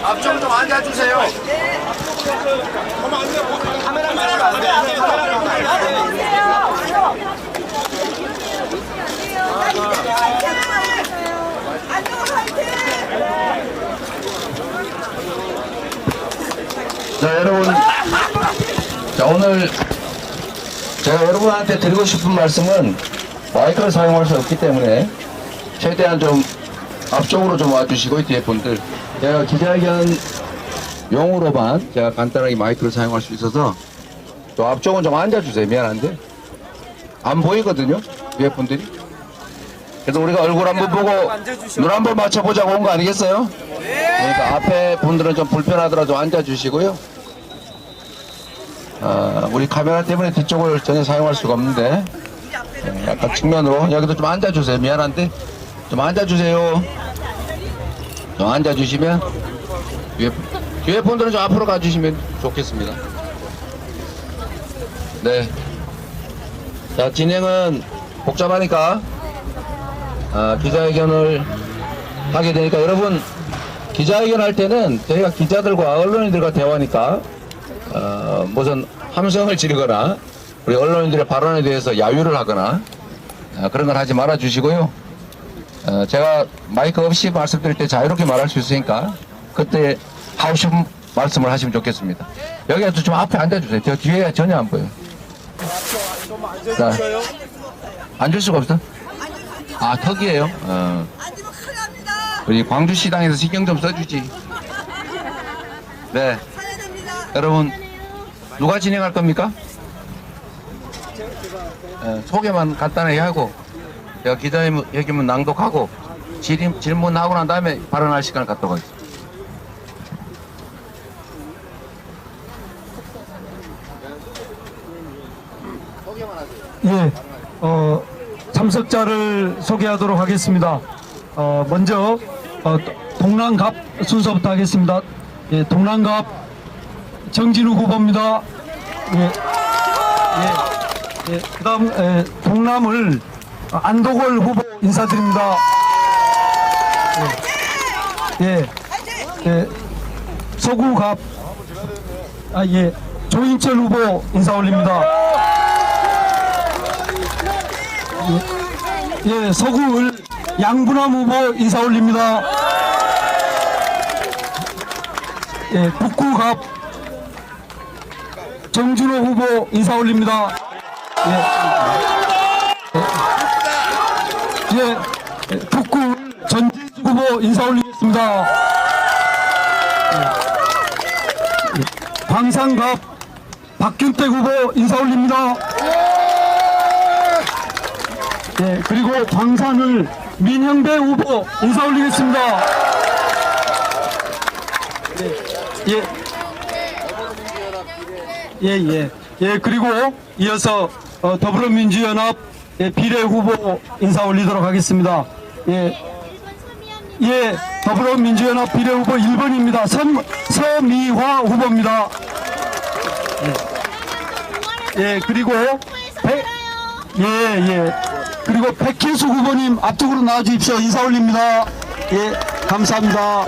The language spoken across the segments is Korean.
앞쪽 좀 앉아주세요. 자, 여러분. 자, 오늘 제가 여러분한테 드리고 싶은 말씀은 마이크를 사용할 수 없기 때문에 최대한 좀 앞쪽으로 좀 와주시고, 뒤에 분들. 제가 기자회견 용으로만 제가 간단하게 마이크를 사용할 수 있어서 또 앞쪽은 좀 앉아주세요. 미안한데. 안 보이거든요. 뒤에 분들이. 그래서 우리가 얼굴 한번 보고 눈 한번 맞춰보자고 온 거 아니겠어요? 그러니까 앞에 분들은 좀 불편하더라도 앉아주시고요. 우리 카메라 때문에 뒤쪽을 전혀 사용할 수가 없는데 약간 측면으로 여기도 좀 앉아주세요. 미안한데 좀 앉아주세요. 좀 앉아주시면 뒤에 분들은 좀 앞으로 가주시면 좋겠습니다. 네. 자, 진행은 복잡하니까 기자회견을 하게 되니까 여러분, 기자회견 할 때는 저희가 기자들과 언론인들과 대화하니까 무슨 함성을 지르거나 우리 언론인들의 발언에 대해서 야유를 하거나 그런 걸 하지 말아 주시고요. 제가 마이크 없이 말씀드릴 때 자유롭게 말할 수 있으니까 그때 하고 싶은 말씀을 하시면 좋겠습니다. 여기 좀 앞에 앉아주세요. 저 뒤에 전혀 안 보여요. 자, 앉을 수가 없어? 아, 턱이에요? 우리 광주시당에서 신경 좀 써주지. 네. 여러분, 누가 진행할 겁니까? 소개만 간단하게 하고 제가 기자회견문 낭독하고 질문하고 난 다음에 발언할 시간을 갖도록 하겠습니다. 예, 참석자를 소개하도록 하겠습니다. 먼저 동남갑 순서부터 하겠습니다. 예, 동남갑 정진우 후보입니다. 그다음 동남을 안도골 후보 인사드립니다. 서구갑 조인철 후보 인사 올립니다. 서구을 양분함 후보 인사 올립니다. 북구갑 정준호 후보 인사 올립니다. 북구 전재주 후보 인사 올리겠습니다. 광산갑 박균택 후보 인사 올립니다. 그리고 광산을 민형배 후보 인사 올리겠습니다. 그리고 이어서 더불어민주연합 비례 후보 인사 올리도록 하겠습니다. 더불어민주연합 비례 후보 1번입니다. 서미화 후보입니다. 그리고 백혜수 후보님 앞쪽으로 나와주십시오. 인사 올립니다. 감사합니다.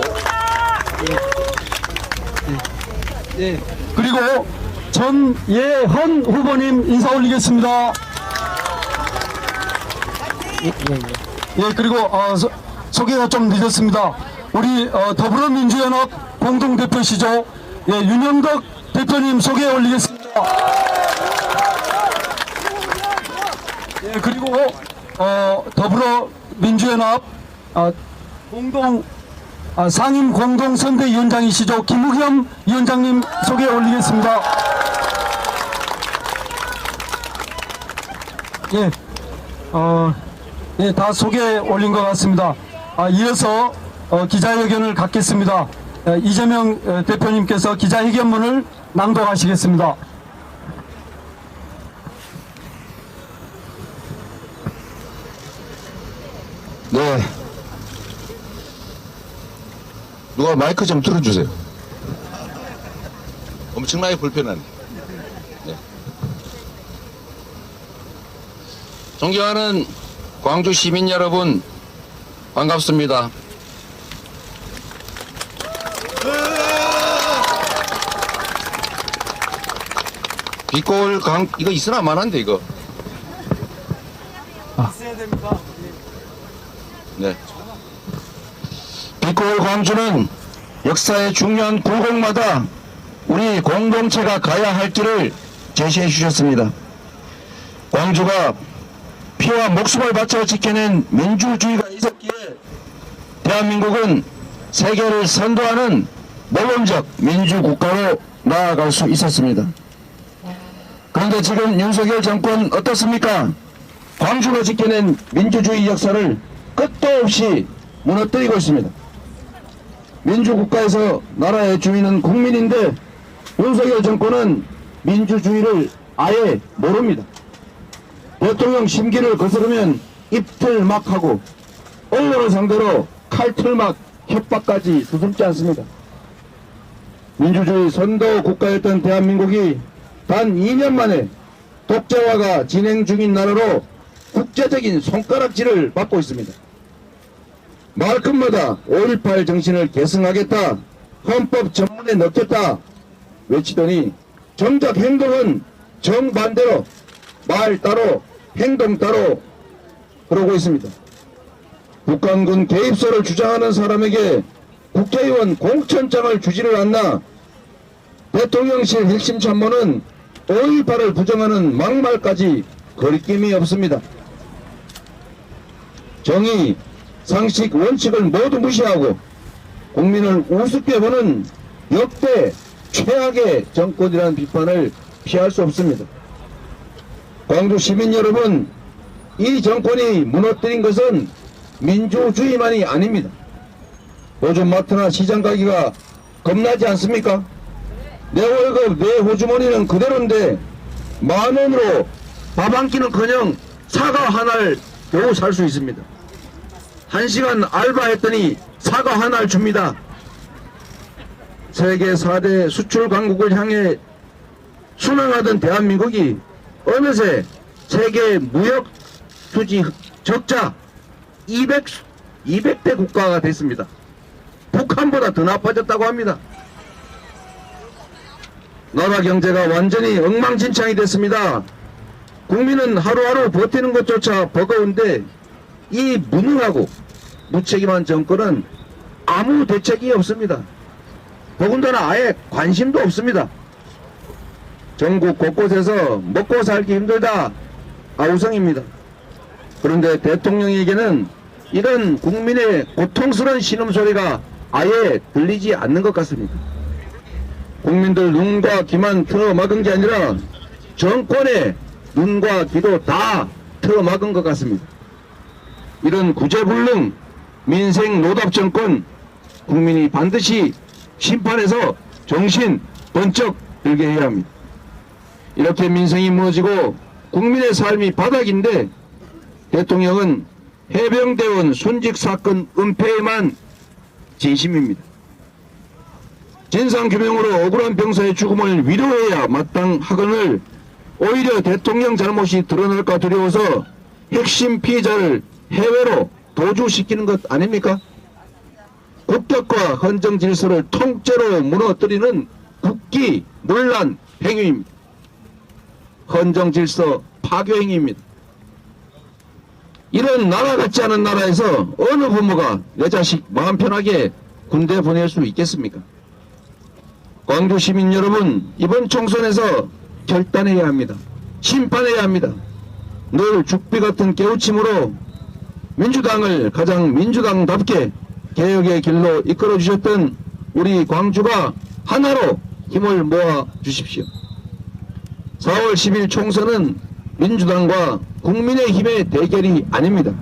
그리고 전예헌 후보님 인사 올리겠습니다. 그리고 소개가 좀 늦었습니다. 우리 더불어민주연합 공동대표시죠. 윤영덕 대표님 소개 올리겠습니다. 그리고 더불어민주연합 상임 공동선대위원장이시죠. 김우겸 위원장님 소개 올리겠습니다. 다 소개 올린 것 같습니다. 이어서 기자회견을 갖겠습니다. 이재명 대표님께서 기자회견문을 낭독하시겠습니다. 네. 누가 마이크 좀 틀어주세요. 엄청나게 불편하네. 네. 존경하는 광주 시민 여러분, 반갑습니다. 빛골 강 이거 있으나 마나인데 이거. 있어야 됩니다. 네. 빛골 광주는 역사의 중요한 굴곡마다 우리 공동체가 가야 할 길을 제시해 주셨습니다. 광주가 피와 목숨을 바쳐 지켜낸 민주주의가 있었기에 대한민국은 세계를 선도하는 모범적 민주국가로 나아갈 수 있었습니다. 그런데 지금 윤석열 정권 어떻습니까? 광주가 지켜낸 민주주의 역사를 끝도 없이 무너뜨리고 있습니다. 민주국가에서 나라의 주인은 국민인데 윤석열 정권은 민주주의를 아예 모릅니다. 대통령 심기를 거스르면 입틀막하고 언론을 상대로 칼틀막 협박까지 두렵지 않습니다. 민주주의 선도 국가였던 대한민국이 단 2년 만에 독재화가 진행 중인 나라로 국제적인 손가락질을 받고 있습니다. 말끝마다 5.18 정신을 계승하겠다, 헌법 전문에 넣겠다 외치더니 정작 행동은 정반대로 말 따로 행동 따로 그러고 있습니다. 북한군 개입설을 주장하는 사람에게 국회의원 공천장을 주지를 않나 대통령실 핵심 참모는 5.18을 부정하는 막말까지 거리낌이 없습니다. 정의, 상식, 원칙을 모두 무시하고 국민을 우습게 보는 역대 최악의 정권이라는 비판을 피할 수 없습니다. 광주 시민 여러분, 이 정권이 무너뜨린 것은 민주주의만이 아닙니다. 요즘 마트나 시장 가기가 겁나지 않습니까? 내 월급, 내 호주머니는 그대로인데 10,000원으로 밥 한 끼는커녕 사과 하나를 겨우 살 수 있습니다. 1시간 알바했더니 사과 하나를 줍니다. 세계 4대 수출 강국을 향해 순항하던 대한민국이 어느새 세계 무역 수지 적자 200대 국가가 됐습니다. 북한보다 더 나빠졌다고 합니다. 나라 경제가 완전히 엉망진창이 됐습니다. 국민은 하루하루 버티는 것조차 버거운데 이 무능하고 무책임한 정권은 아무 대책이 없습니다. 더군다나 아예 관심도 없습니다. 전국 곳곳에서 먹고 살기 힘들다 아우성입니다. 그런데 대통령에게는 이런 국민의 고통스러운 신음소리가 아예 들리지 않는 것 같습니다. 국민들 눈과 귀만 틀어막은 게 아니라 정권의 눈과 귀도 다 틀어막은 것 같습니다. 이런 구제불능 민생 노답 정권 국민이 반드시 심판해서 정신 번쩍 들게 해야 합니다. 이렇게 민생이 무너지고 국민의 삶이 바닥인데 대통령은 해병대원 순직사건 은폐에만 진심입니다. 진상규명으로 억울한 병사의 죽음을 위로해야 마땅하거늘 오히려 대통령 잘못이 드러날까 두려워서 핵심 피해자를 해외로 도주시키는 것 아닙니까? 국격과 헌정 질서를 통째로 무너뜨리는 국기 문란 행위입니다. 헌정 질서 파괴 행위입니다. 이런 나라 같지 않은 나라에서 어느 부모가 내 자식 마음 편하게 군대 보낼 수 있겠습니까? 광주 시민 여러분, 이번 총선에서 결단해야 합니다. 심판해야 합니다. 늘 죽비 같은 깨우침으로 민주당을 가장 민주당답게 개혁의 길로 이끌어 주셨던 우리 광주가 하나로 힘을 모아 주십시오. 4월 10일 총선은 민주당과 국민의힘의 대결이 아닙니다.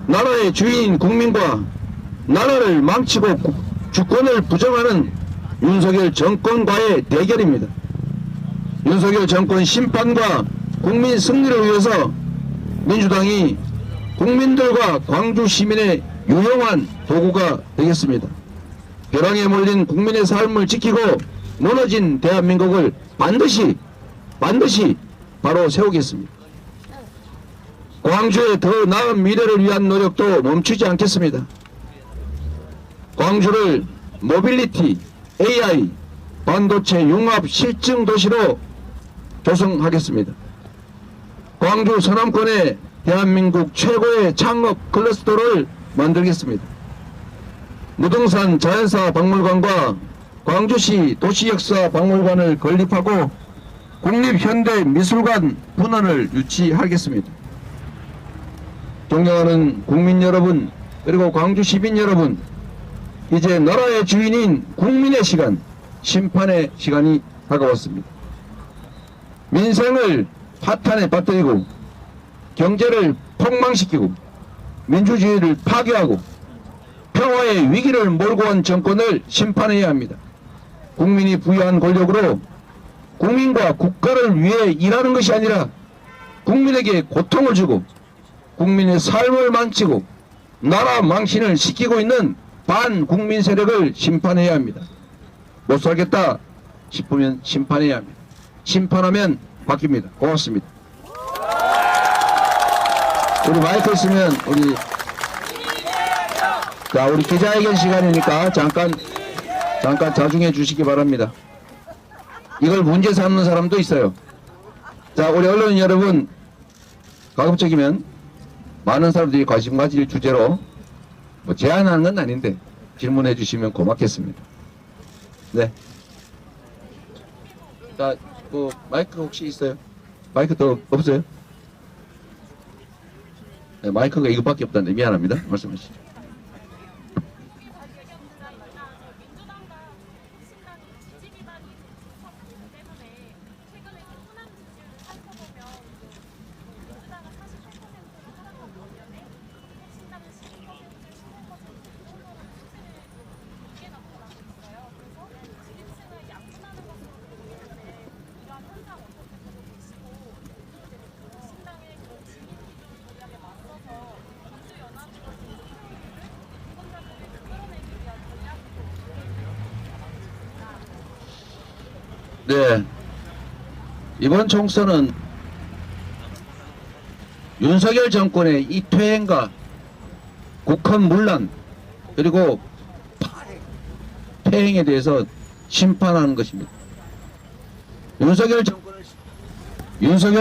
나라의 주인인 국민과 나라를 망치고 주권을 부정하는 윤석열 정권과의 대결입니다. 윤석열 정권 심판과 국민 승리를 위해서 민주당이 국민들과 광주 시민의 유용한 도구가 되겠습니다. 벼랑에 몰린 국민의 삶을 지키고 무너진 대한민국을 반드시 바로 세우겠습니다. 광주의 더 나은 미래를 위한 노력도 멈추지 않겠습니다. 광주를 모빌리티, AI, 반도체 융합 실증 도시로 조성하겠습니다. 광주 서남권에 대한민국 최고의 창업 클러스터를 만들겠습니다. 무등산 자연사 박물관과 광주시 도시역사 박물관을 건립하고 국립현대미술관 분원을 유치하겠습니다. 존경하는 국민 여러분, 그리고 광주 시민 여러분, 이제 나라의 주인인 국민의 시간, 심판의 시간이 다가왔습니다. 민생을 파탄에 빠뜨리고 경제를 폭망시키고 민주주의를 파괴하고 평화의 위기를 몰고 온 정권을 심판해야 합니다. 국민이 부여한 권력으로 국민과 국가를 위해 일하는 것이 아니라 국민에게 고통을 주고 국민의 삶을 망치고 나라 망신을 시키고 있는 반국민 세력을 심판해야 합니다. 못 살겠다 싶으면 심판해야 합니다. 심판하면 바뀝니다. 고맙습니다. 우리 마이크 있으면 우리 기자회견 시간이니까 잠깐 자중해 주시기 바랍니다. 이걸 문제 삼는 사람도 있어요. 자, 우리 언론 여러분, 가급적이면 많은 사람들이 관심 가질 주제로 제안하는 건 아닌데 질문해 주시면 고맙겠습니다. 네. 자, 마이크 혹시 있어요? 마이크 더 없어요? 네, 마이크가 이것밖에 없다는데 미안합니다. 말씀하시죠. 네, 이번 총선은 윤석열 정권의 이 퇴행과 국헌 문란 그리고 퇴행에 대해서 심판하는 것입니다. 윤석열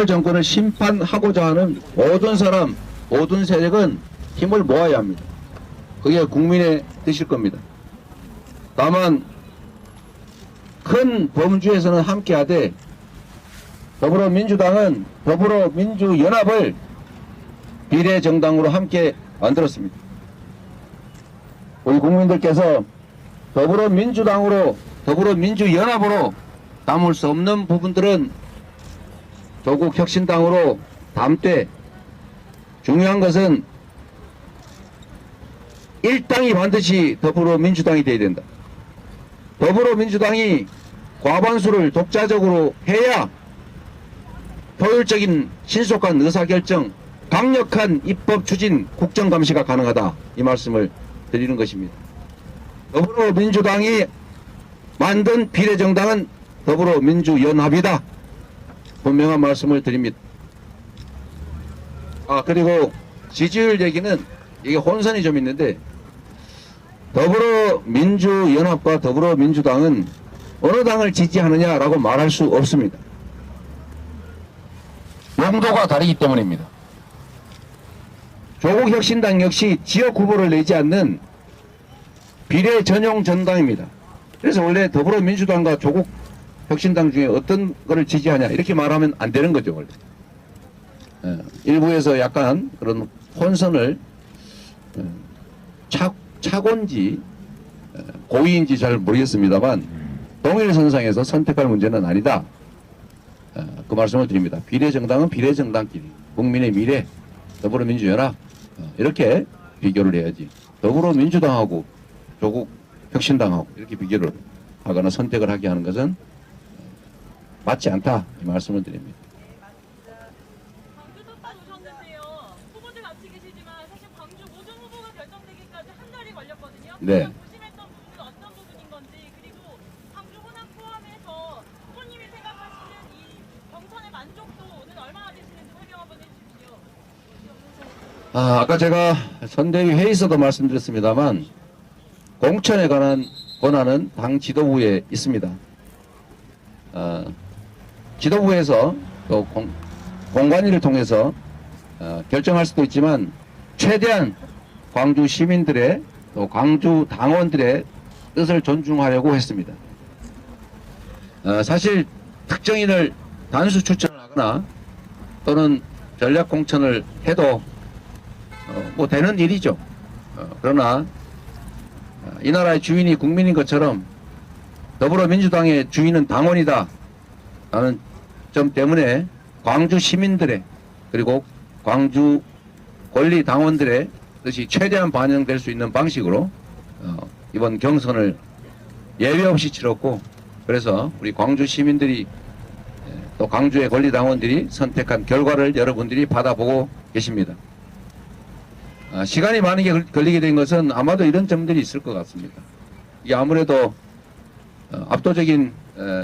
정권을 심판하고자 하는 모든 사람, 모든 세력은 힘을 모아야 합니다. 그게 국민의 뜻일 겁니다. 다만 큰 범주에서는 함께하되 더불어민주당은 더불어민주연합을 비례정당으로 함께 만들었습니다. 우리 국민들께서 더불어민주연합으로 담을 수 없는 부분들은 조국혁신당으로 담되 중요한 것은 일당이 반드시 더불어민주당이 돼야 된다. 더불어민주당이 과반수를 독자적으로 해야 효율적인 신속한 의사결정, 강력한 입법 추진, 국정감시가 가능하다. 이 말씀을 드리는 것입니다. 더불어민주당이 만든 비례정당은 더불어민주연합이다. 분명한 말씀을 드립니다. 그리고 지지율 얘기는 이게 혼선이 좀 있는데 더불어민주연합과 더불어민주당은 어느 당을 지지하느냐라고 말할 수 없습니다. 용도가 다르기 때문입니다. 조국혁신당 역시 지역 후보를 내지 않는 비례 전용 정당입니다. 그래서 원래 더불어민주당과 조국혁신당 중에 어떤 거를 지지하냐 이렇게 말하면 안 되는 거죠. 원래. 일부에서 약간 그런 혼선을 착오인지 고의인지 잘 모르겠습니다만 동일선상에서 선택할 문제는 아니다. 그 말씀을 드립니다. 비례정당은 비례정당끼리 국민의 미래, 더불어민주연합 이렇게 비교를 해야지 더불어민주당하고 조국혁신당하고 이렇게 비교를 하거나 선택을 하게 하는 것은 맞지 않다. 이 말씀을 드립니다. 광주 떴다 오셨는데요. 후보들 같이 계시지만 사실 광주 모든 후보가 결정되기까지 한 달이 걸렸거든요. 네. 조심했던 부분은 어떤 부분인 건지 그리고 광주 호남 포함해서 후보님이 생각하시는 이 경선의 만족도 오늘 얼마나 되시는지 설명 한번 해주십시오. 아까 제가 선대위 회의에서도 말씀드렸습니다만 공천에 관한 권한은 당 지도부에 있습니다. 지도부에서 또 공관위를 통해서 결정할 수도 있지만 최대한 광주 시민들의 또 광주 당원들의 뜻을 존중하려고 했습니다. 사실 특정인을 단수 추천을 하거나 또는 전략 공천을 해도 뭐 되는 일이죠. 그러나 이 나라의 주인이 국민인 것처럼 더불어민주당의 주인은 당원이다 라는 점 때문에 광주 시민들의 그리고 광주 권리 당원들의 뜻이 최대한 반영될 수 있는 방식으로 이번 경선을 예외 없이 치렀고, 그래서 우리 광주 시민들이 또 광주의 권리 당원들이 선택한 결과를 여러분들이 받아보고 계십니다. 시간이 많이 걸리게 된 것은 아마도 이런 점들이 있을 것 같습니다. 이게 아무래도 압도적인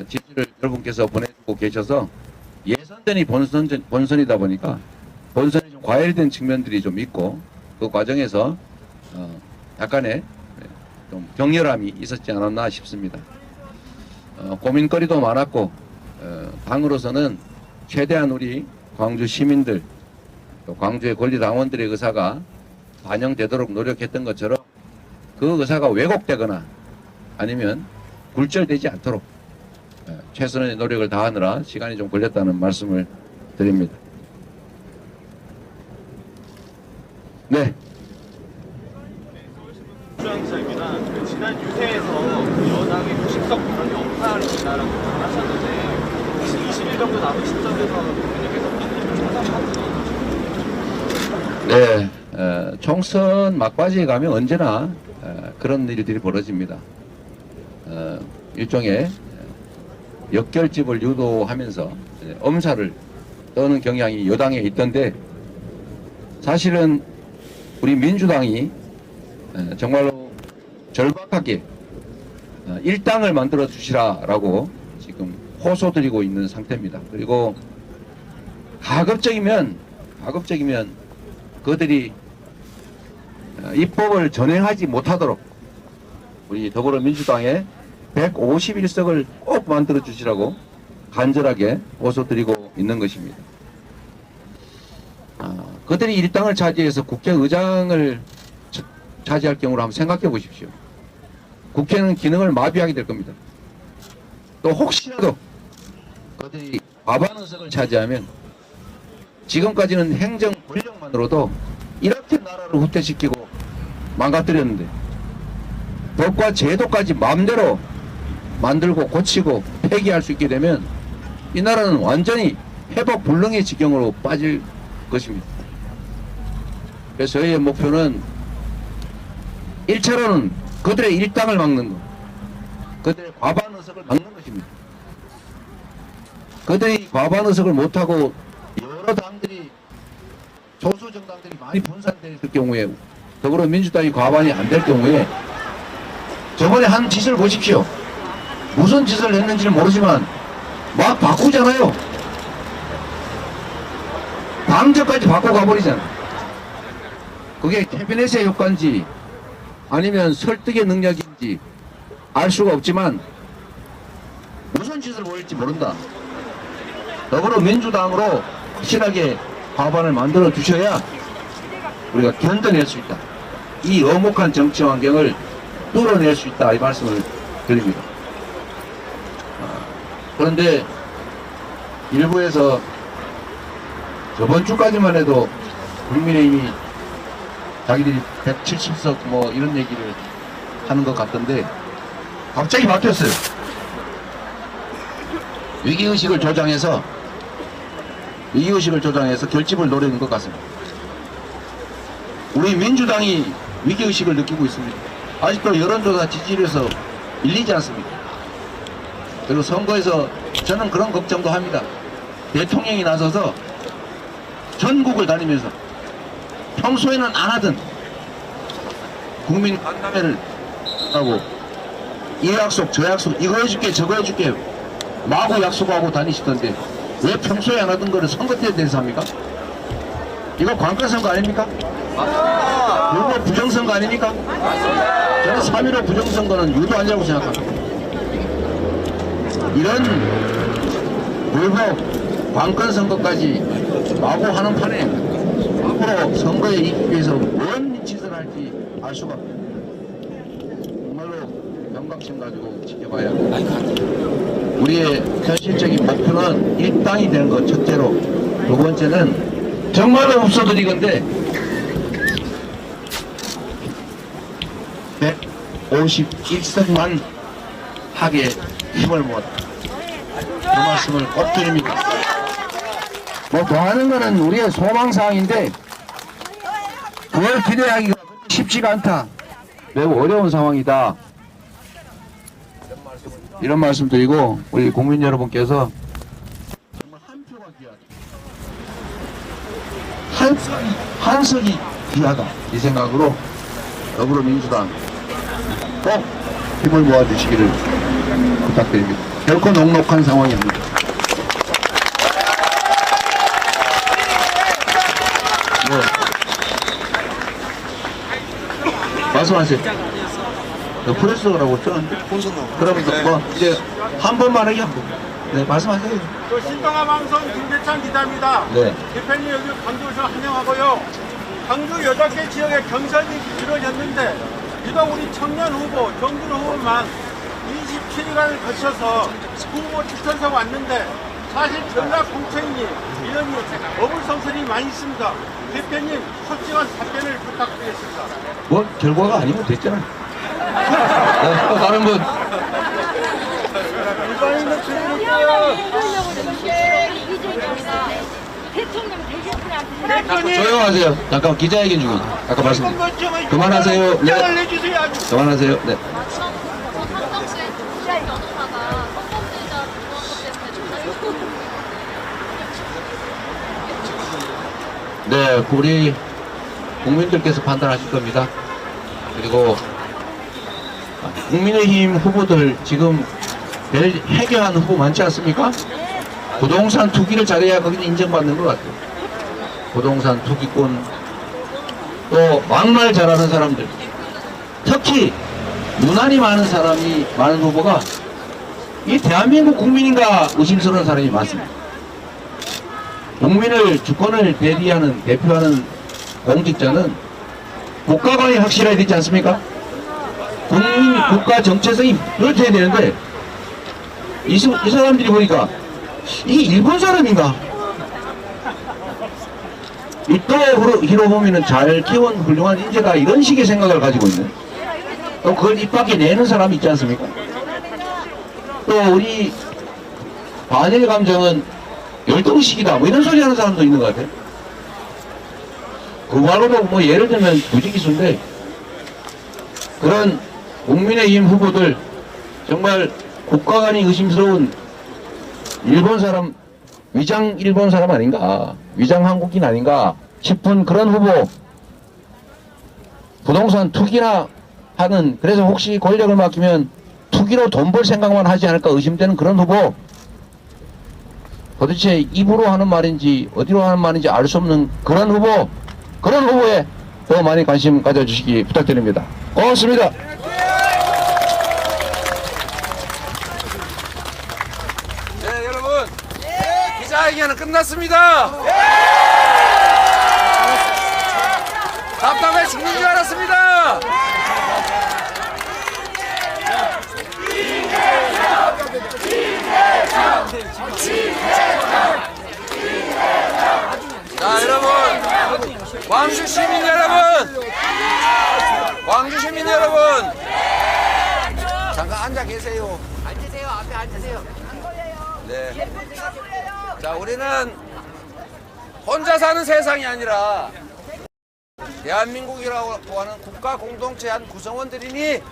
지지를 여러분께서 보내주고 계셔서 예선전이 본선이다 보니까 본선이 좀 과열된 측면들이 좀 있고, 그 과정에서 약간의 좀 격렬함이 있었지 않았나 싶습니다. 고민거리도 많았고, 당으로서는 최대한 우리 광주 시민들, 또 광주의 권리당원들의 의사가 반영되도록 노력했던 것처럼 그 의사가 왜곡되거나 아니면 굴절되지 않도록 최선의 노력을 다하느라 시간이 좀 걸렸다는 말씀을 드립니다. 네. 주장기자입니다. 지난 유세에서 여당의 무식성 발언이 없다라고 하셨는데 혹시 20일 정도 남은 시점에서 국민께서 네, 총선 막바지에 가면 언제나 그런 일들이 벌어집니다. 일종의 역결집을 유도하면서 엄살을 떠는 경향이 여당에 있던데, 사실은 우리 민주당이 정말로 절박하게 일당을 만들어 주시라라고 지금 호소드리고 있는 상태입니다. 그리고 가급적이면 그들이 입법을 전행하지 못하도록 우리 더불어민주당의 151석을 꼭 만들어 주시라고 간절하게 호소드리고 있는 것입니다. 그들이 일당을 차지해서 국회의장을 차지할 경우로 한번 생각해 보십시오. 국회는 기능을 마비하게 될 겁니다. 또 혹시라도 그들이 과반 의석을 차지하면 지금까지는 행정 권력만으로도 이렇게 나라를 후퇴시키고 망가뜨렸는데 법과 제도까지 마음대로 만들고 고치고 폐기할 수 있게 되면 이 나라는 완전히 회복 불능의 지경으로 빠질 것입니다. 그래서 저희의 목표는 1차로는 그들의 일당을 막는 것, 그들의 과반 의석을 막는 것입니다. 그들이 과반 의석을 못하고 여러 당들이, 소수 정당들이 많이 분산될 경우에, 더불어민주당이 과반이 안 될 경우에 저번에 한 짓을 보십시오. 무슨 짓을 했는지는 모르지만 막 바꾸잖아요. 당적까지 바꿔가버리잖아요. 그게 캐비넷의 효과인지 아니면 설득의 능력인지 알 수가 없지만 무슨 짓을 보일지 모른다. 더불어민주당으로 확실하게 과반을 만들어 주셔야 우리가 견뎌낼 수 있다. 이 엄혹한 정치 환경을 뚫어낼 수 있다. 이 말씀을 드립니다. 그런데 일부에서 저번 주까지만 해도 국민의힘이 자기들이 170석 뭐 이런 얘기를 하는 것 같던데 갑자기 바뀌었어요. 위기의식을 조장해서 결집을 노리는 것 같습니다. 우리 민주당이 위기의식을 느끼고 있습니다. 아직도 여론조사 지지율에서 밀리지 않습니다. 그리고 선거에서 저는 그런 걱정도 합니다. 대통령이 나서서 전국을 다니면서 평소에는 안 하던 국민 간담회를 하고 이 약속 저 약속 이거 해줄게 저거 해줄게 마구 약속하고 다니시던데 왜 평소에 안 하던 거를 선거 때 대해서 합니까? 이거 관건선거 아닙니까? 이거 부정선거 아닙니까? 저는 3.15 부정선거는 유도하려고 생각합니다. 이런 불법 관권 선거까지 마구 하는 판에 앞으로 선거에 이기기 위해서 뭔 짓을 할지 알 수가 없어요. 정말로 경각심 가지고 지켜봐야 합니다. 우리의 현실적인 목표는 일당이 되는 것 첫째로, 두 번째는 정말로 없어도 이건데 151석만 하게 힘을 모았다. 그 말씀을 꼭 드립니다. 뭐 더 하는 거는 우리의 소망사항인데 그걸 기대하기가 쉽지가 않다. 매우 어려운 상황이다. 이런 말씀 드리고 우리 국민 여러분께서 정말 한 표가 귀하다. 한 석이 귀하다. 이 생각으로 더불어민주당 꼭 힘을 모아주시기를 부탁드립니다. 결코 녹록한 상황이 아닙니다. 네. 말씀하세요. 프레스라고 쩌는데? 그러면 뭐 이제 한 번만 하게 한 번. 네, 말씀하세요. 신동아 방송 김대찬 기자입니다. 네. 대표님 여기 광주에서 환영하고요. 광주 8개 지역의 경선이 이루어졌는데 비록 우리 청년 후보, 정준 후보만 27일간을 거쳐서 후보 추천서 왔는데 사실 전략 공천이 이런 어불성설이 많이 있습니다. 대표님 솔직한 답변을 부탁드리겠습니다. 뭐 결과가 아니면 됐잖아요. 네, 다른 분. 일반인은 지금 대통령 대신분한테 대표님 조용하세요. 잠깐 기자회견 중이죠. 아까 말씀. 그만하세요. 네. 답변을 내주세요. 아주. 그만하세요. 네. 상당수의 투자의 변호사가 성범죄자 들어온 것 때문에 네, 우리 국민들께서 판단하실 겁니다. 그리고 국민의힘 후보들 지금 해결한 후보 많지 않습니까? 부동산 투기를 잘해야 거기는 인정받는 것 같아요. 부동산 투기꾼, 또 막말 잘하는 사람들, 특히 유난히 많은 후보가 이 대한민국 국민인가 의심스러운 사람이 많습니다. 국민을, 주권을 대표하는 공직자는 국가관이 확실해야 되지 않습니까? 국가 정체성이 뚜렷해야 되는데 이 사람들이 보니까 이게 일본 사람인가? 이또 히로부미는 잘 키운 훌륭한 인재다, 이런 식의 생각을 가지고 있는, 또 그걸 입 밖에 내는 사람이 있지 않습니까? 또 우리 반일 감정은 열등식이다, 뭐 이런 소리 하는 사람도 있는 것 같아요. 그 말로도 뭐 예를 들면 부지기수인데, 그런 국민의힘 후보들 정말 국가관이 의심스러운 일본 사람, 위장 일본 사람 아닌가, 위장 한국인 아닌가 싶은 그런 후보, 부동산 투기나 하는, 그래서 혹시 권력을 맡기면 투기로 돈 벌 생각만 하지 않을까 의심되는 그런 후보, 도대체 입으로 하는 말인지 어디로 하는 말인지 알 수 없는 그런 후보, 그런 후보에 더 많이 관심 가져주시기 부탁드립니다. 고맙습니다. 네, 여러분. 기자회견은 끝났습니다. 답답해 죽는 줄 알았습니다. 자, 여러분, 광주 시민 여러분, 잠깐 앉아 계세요. 앉으세요. 앞에 앉으세요. 네. 자, 우리는 혼자 사는 세상이 아니라 대한민국이라고 하는 국가 공동체 한 구성원들이니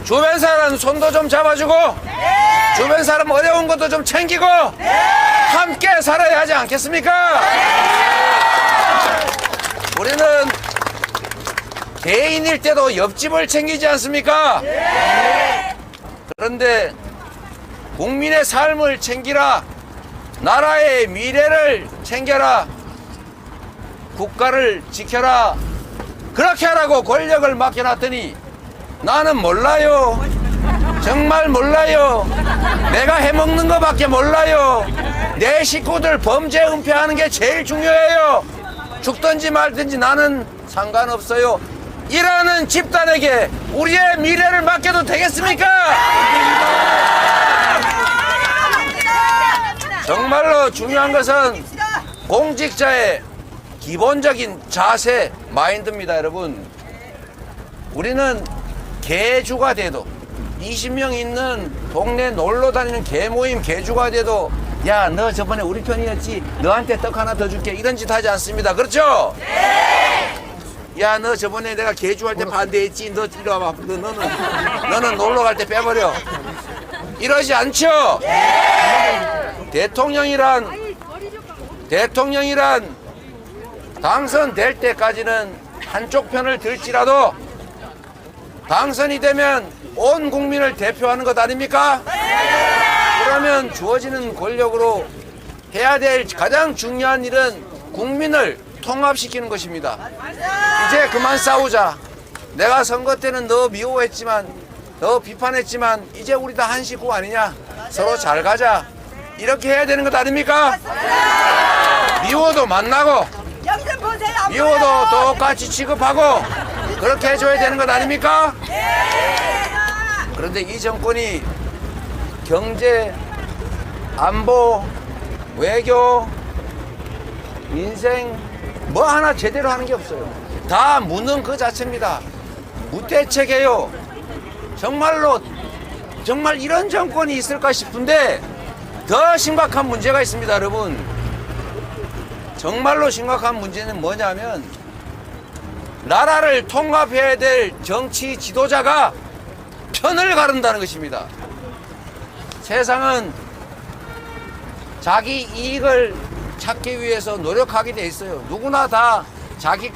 주변 사람 손도 좀 잡아주고 주변 사람 어려운 것도 좀 챙기고 함께 살아야 하지 않겠습니까? 우리는 개인일 때도 옆집을 챙기지 않습니까? 그런데 국민의 삶을 챙기라, 나라의 미래를 챙겨라, 국가를 지켜라, 그렇게 하라고 권력을 맡겨놨더니 나는 몰라요. 정말 몰라요. 내가 해먹는 거밖에 몰라요. 내 식구들 범죄 은폐하는 게 제일 중요해요. 죽든지 말든지 나는 상관없어요. 일하는 집단에게 우리의 미래를 맡겨도 되겠습니까? 정말로 중요한 것은 공직자의 기본적인 자세, 마인드입니다, 여러분. 우리는 개주가 돼도 20명 있는 동네 놀러 다니는 개모임 개주가 돼도 야, 너 저번에 우리 편이었지? 너한테 떡 하나 더 줄게. 이런 짓 하지 않습니다. 그렇죠? 네! 야, 너 저번에 내가 개주할 때 반대했지? 너 이리 와봐. 너는 놀러 갈 때 빼버려. 이러지 않죠? 네! 대통령이란 당선될 때까지는 한쪽 편을 들지라도 당선이 되면 온 국민을 대표하는 것 아닙니까? 그러면 주어지는 권력으로 해야 될 가장 중요한 일은 국민을 통합시키는 것입니다. 이제 그만 싸우자. 내가 선거 때는 너 미워했지만, 너 비판했지만 이제 우리 다 한 식구 아니냐? 서로 잘 가자. 이렇게 해야 되는 것 아닙니까? 미워도 만나고 미워도 똑같이 취급하고 그렇게 해줘야 되는 것 아닙니까? 그런데 이 정권이 경제, 안보, 외교, 민생 뭐 하나 제대로 하는 게 없어요. 다 무능 그 자체입니다. 무대책이에요. 정말로 정말 이런 정권이 있을까 싶은데 더 심각한 문제가 있습니다, 여러분. 정말로 심각한 문제는 뭐냐면 나라를 통합해야 될 정치 지도자가 편을 가른다는 것입니다. 세상은 자기 이익을 찾기 위해서 노력하게 돼 있어요. 누구나 다 자기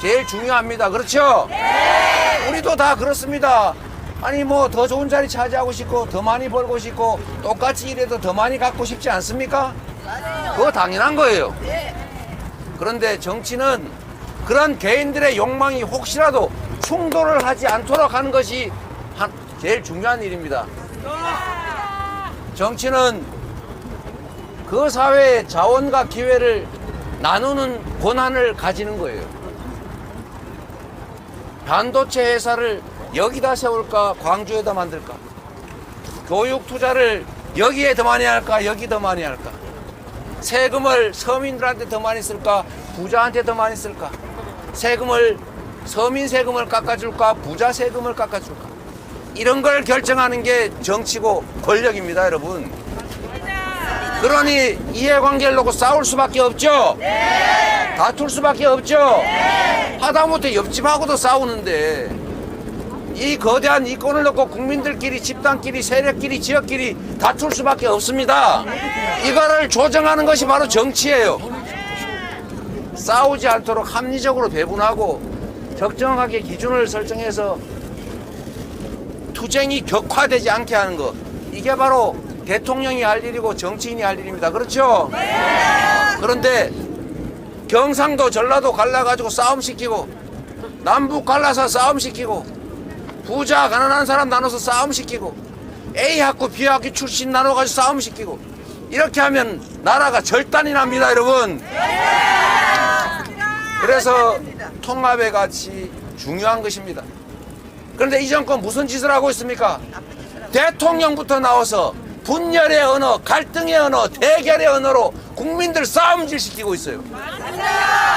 제일 중요합니다. 그렇죠? 네! 우리도 다 그렇습니다. 아니 뭐 더 좋은 자리 차지하고 싶고 더 많이 벌고 싶고 똑같이 일해도 더 많이 갖고 싶지 않습니까? 그거 당연한 거예요. 그런데 정치는 그런 개인들의 욕망이 혹시라도 충돌을 하지 않도록 하는 것이 제일 중요한 일입니다. 정치는 그 사회의 자원과 기회를 나누는 권한을 가지는 거예요. 반도체 회사를 여기다 세울까 광주에다 만들까? 교육 투자를 여기에 더 많이 할까 여기 더 많이 할까? 세금을 서민들한테 더 많이 쓸까 부자한테 더 많이 쓸까? 세금을 서민 세금을 깎아줄까 부자 세금을 깎아줄까? 이런 걸 결정하는 게 정치고 권력입니다, 여러분. 그러니 이해관계를 놓고 싸울 수밖에 없죠? 네. 다툴 수밖에 없죠? 네. 하다못해 옆집하고도 싸우는데 이 거대한 이권을 놓고 국민들끼리 집단끼리 세력끼리 지역끼리 다툴 수밖에 없습니다. 이거를 조정하는 것이 바로 정치예요. 싸우지 않도록 합리적으로 배분하고 적정하게 기준을 설정해서 투쟁이 격화되지 않게 하는 것, 이게 바로 대통령이 할 일이고 정치인이 할 일입니다. 그렇죠? 그런데 경상도 전라도 갈라가지고 싸움시키고 남북 갈라서 싸움시키고 부자 가난한 사람 나눠서 싸움시키고 A 학교 B 학교 출신 나눠가지고 싸움시키고 이렇게 하면 나라가 절단이 납니다, 여러분. 그래서 통합의 가치 중요한 것입니다. 그런데 이 정권 무슨 짓을 하고 있습니까? 대통령부터 나와서 분열의 언어, 갈등의 언어, 대결의 언어로 국민들 싸움질 시키고 있어요.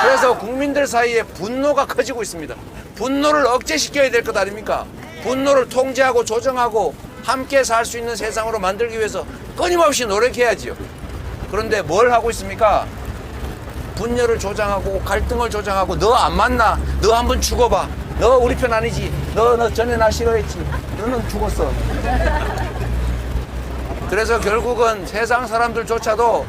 그래서 국민들 사이에 분노가 커지고 있습니다. 분노를 억제시켜야 될 것 아닙니까? 분노를 통제하고 조정하고 함께 살 수 있는 세상으로 만들기 위해서 끊임없이 노력해야지요. 그런데 뭘 하고 있습니까? 분열을 조장하고 갈등을 조장하고 너 안 만나? 너 한번 죽어봐. 너 우리 편 아니지? 너 전에 나 싫어했지? 너는 죽었어. 그래서 결국은 세상 사람들조차도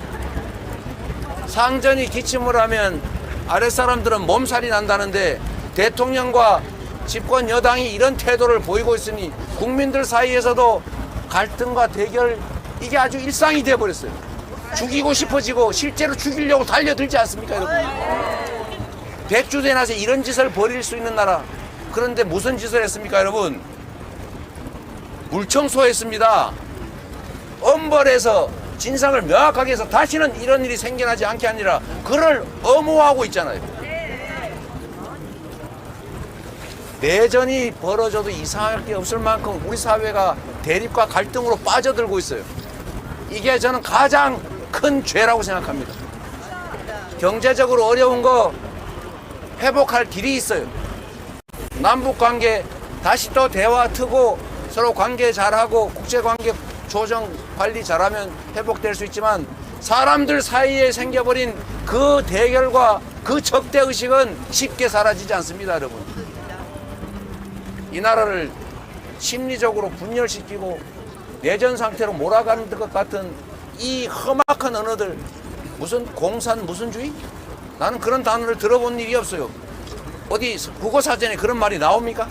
상전이 기침을 하면 아랫사람들은 몸살이 난다는데 대통령과 집권 여당이 이런 태도를 보이고 있으니 국민들 사이에서도 갈등과 대결, 이게 아주 일상이 되어버렸어요. 죽이고 싶어지고 실제로 죽이려고 달려들지 않습니까, 여러분? 백주대낮에 이런 짓을 벌일 수 있는 나라. 그런데 무슨 짓을 했습니까, 여러분? 물청소했습니다. 엄벌해서 진상을 명확하게 해서 다시는 이런 일이 생겨나지 않게 하니라 그를 엄호하고 있잖아요. 내전이 벌어져도 이상할 게 없을 만큼 우리 사회가 대립과 갈등으로 빠져들고 있어요. 이게 저는 가장 큰 죄라고 생각합니다. 경제적으로 어려운 거 회복할 길이 있어요. 남북관계 다시 또 대화 트고 서로 관계 잘하고 국제관계 조정 관리 잘하면 회복될 수 있지만 사람들 사이에 생겨버린 그 대결과 그 적대의식은 쉽게 사라지지 않습니다, 여러분. 이 나라를 심리적으로 분열시키고 내전 상태로 몰아가는 것 같은 이 험악한 언어들, 무슨 공산 무슨주의? 나는 그런 단어를 들어본 일이 없어요. 어디 국어사전에 그런 말이 나옵니까?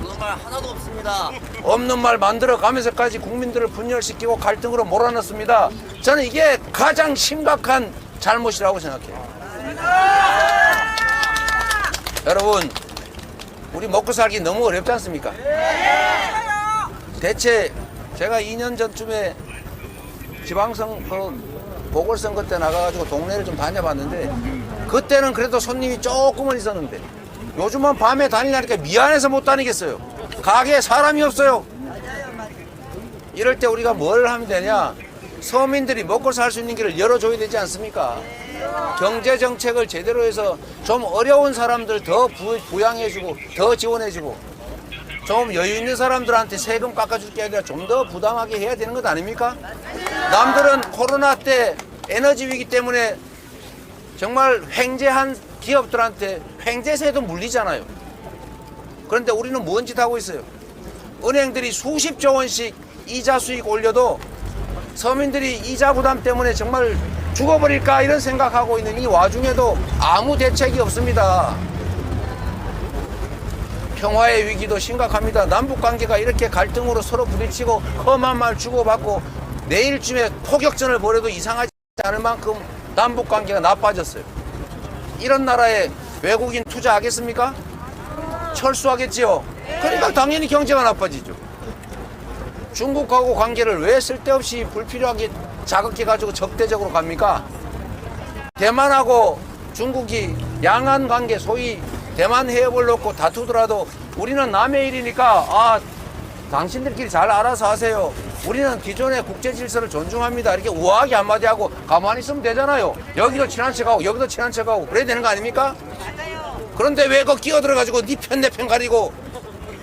그런 말 하나도 없습니다. 없는 말 만들어 가면서까지 국민들을 분열시키고 갈등으로 몰아넣습니다. 저는 이게 가장 심각한 잘못이라고 생각해요. 여러분, 우리 먹고 살기 너무 어렵지 않습니까? 대체 제가 2년 전쯤에 지방선 보궐선거 때 나가가지고 동네를 좀 다녀봤는데 그때는 그래도 손님이 조금은 있었는데 요즘은 밤에 다니려니까 미안해서 못 다니겠어요. 가게에 사람이 없어요. 이럴 때 우리가 뭘 하면 되냐? 서민들이 먹고 살 수 있는 길을 열어줘야 되지 않습니까? 경제정책을 제대로 해서 좀 어려운 사람들 더 부양해주고 더 지원해주고 좀 여유 있는 사람들한테 세금 깎아줄 게 아니라 좀 더 부당하게 해야 되는 것 아닙니까? 남들은 코로나 때 에너지 위기 때문에 정말 횡재한 기업들한테 횡재세도 물리잖아요. 그런데 우리는 뭔 짓 하고 있어요? 은행들이 수십조 원씩 이자 수익 올려도 서민들이 이자 부담 때문에 정말 죽어버릴까 이런 생각하고 있는 이 와중에도 아무 대책이 없습니다. 평화의 위기도 심각합니다. 남북관계가 이렇게 갈등으로 서로 부딪히고 험한 말 주고받고 내일쯤에 포격전을 벌여도 이상하지 않을 만큼 남북관계가 나빠졌어요. 이런 나라에 외국인 투자하겠습니까? 철수하겠지요. 그러니까 당연히 경제가 나빠지죠. 중국하고 관계를 왜 쓸데없이 불필요하게 자극해가지고 적대적으로 갑니까? 대만하고 중국이 양안 관계, 소위 대만 해협을 놓고 다투더라도 우리는 남의 일이니까 당신들끼리 잘 알아서 하세요. 우리는 기존의 국제 질서를 존중합니다. 이렇게 우아하게 한마디 하고 가만히 있으면 되잖아요. 여기도 친한 척하고 여기도 친한 척하고 그래야 되는 거 아닙니까? 그런데 왜 그거 끼어들어가지고 네 편 내 편 가리고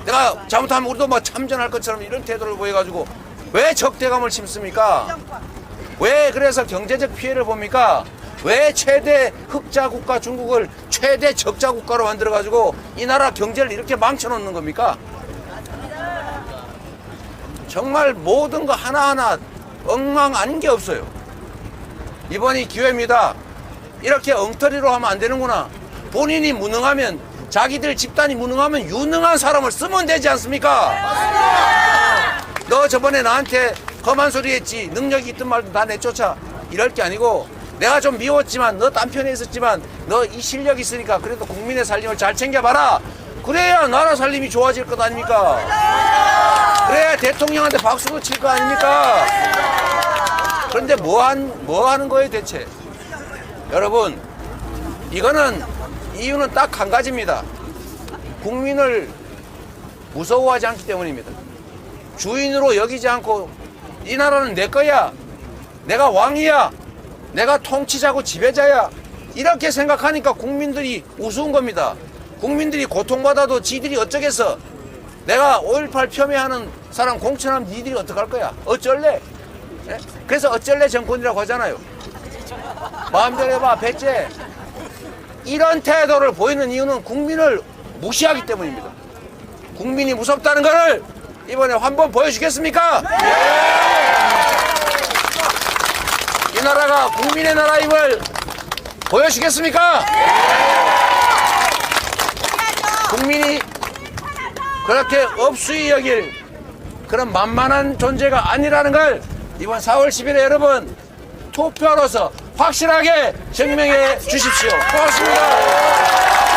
내가 잘못하면 우리도 뭐 참전할 것처럼 이런 태도를 보여가지고 왜 적대감을 심습니까? 왜 그래서 경제적 피해를 봅니까? 왜 최대 흑자 국가 중국을 최대 적자 국가로 만들어가지고 이 나라 경제를 이렇게 망쳐놓는 겁니까? 정말 모든 거 하나하나 엉망 아닌 게 없어요. 이번이 기회입니다. 이렇게 엉터리로 하면 안 되는구나. 본인이 무능하면 자기들 집단이 무능하면 유능한 사람을 쓰면 되지 않습니까? 너 저번에 나한테 험한 소리 했지 능력이 있든 말든 다 내쫓아 이럴 게 아니고 내가 좀 미웠지만 너 딴 편에 있었지만 너 이 실력 있으니까 그래도 국민의 살림을 잘 챙겨봐라. 그래야 나라 살림이 좋아질 것 아닙니까? 그래야 대통령한테 박수도 칠 거 아닙니까? 그런데 뭐 하는 거예요 대체? 여러분 이거는 이유는 딱 한 가지입니다. 국민을 무서워하지 않기 때문입니다. 주인으로 여기지 않고 이 나라는 내 거야. 내가 왕이야. 내가 통치자고 지배자야. 이렇게 생각하니까 국민들이 우스운 겁니다. 국민들이 고통받아도 지들이 어쩌겠어. 내가 5.18 폄훼하는 사람 공천하면 니들이 어떡할 거야. 어쩔래? 네? 그래서 어쩔래 정권이라고 하잖아요. 마음대로 해봐 배째. 이런 태도를 보이는 이유는 국민을 무시하기 때문입니다. 국민이 무섭다는 것을 이번에 한번 보여주겠습니까? 이 나라가 국민의 나라임을 보여주겠습니까? 국민이 그렇게 업수히 여길 그런 만만한 존재가 아니라는 걸 이번 4월 10일에 여러분 투표로서 확실하게 증명해 주십시오. 고맙습니다.